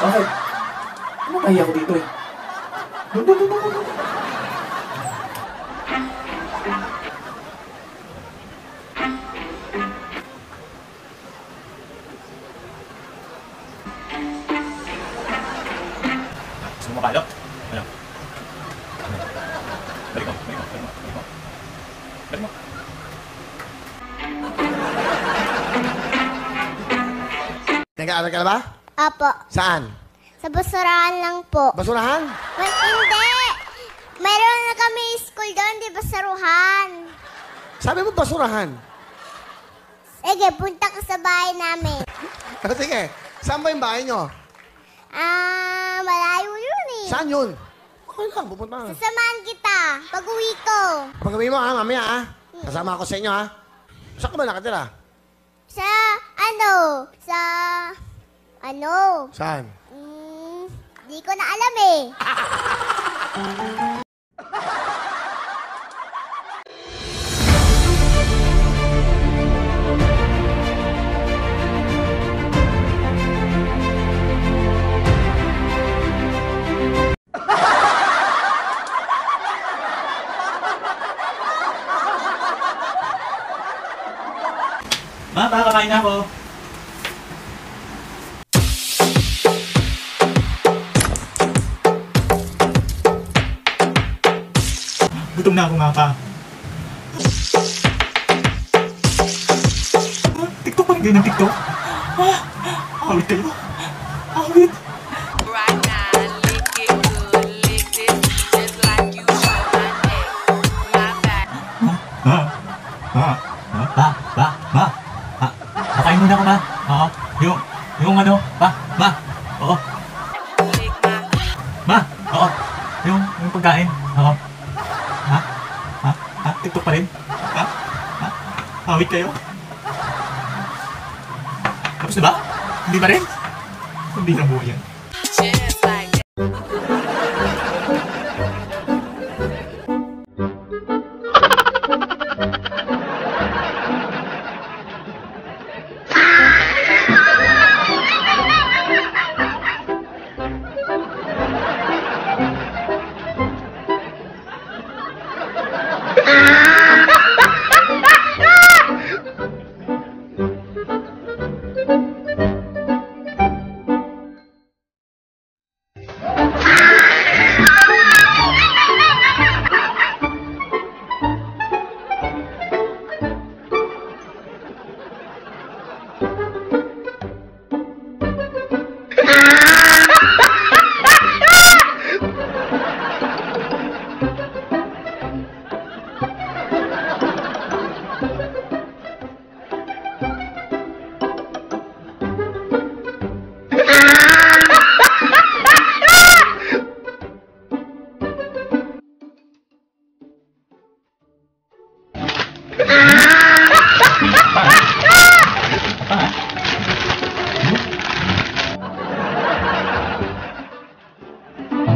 Bakit? Ano kaya ako dito eh? Gusto mo mapalo? Ano? Balik mo. Nag-aaral ka na ba? Apo. Saan? Sa basurahan lang po. Basurahan? Well, hindi. Meron na kami school doon, di basaruhan. Sabi mo basurahan? Sige, punta ka sa bahay namin. Sige, saan ba yung bahay nyo? Malayo yun eh. Saan yun? Okay lang, pupunta ka. Sasamahan kita. Pag-uwi ko. Pag-uwi mo ha, mamaya ha. Kasama ako sa inyo ha. Saan ka ba nakatira? Saan? Di ko na alam eh. Ma, kakain na ako. Gutom na ako, mga pa. TikTok pa rin ng TikTok? Awit kayo. Awit. Right now, lick it good, lick this just like you should my neck, my back. Pakain muna ako, ma. Oo. Yung ano, ma. Oo. Lick my Ma, oo. Yung pagkain. Oo. TikTok pa rin? Awit kayo? Tapos na ba? Hindi pa rin? Hindi na buo yan. just like that.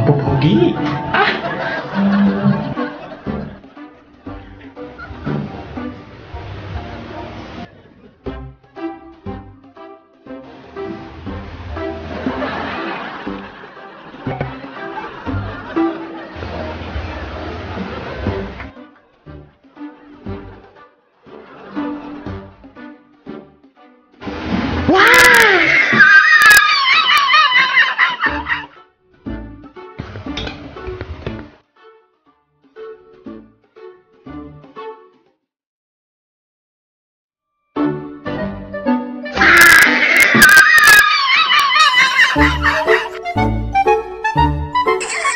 Pogi.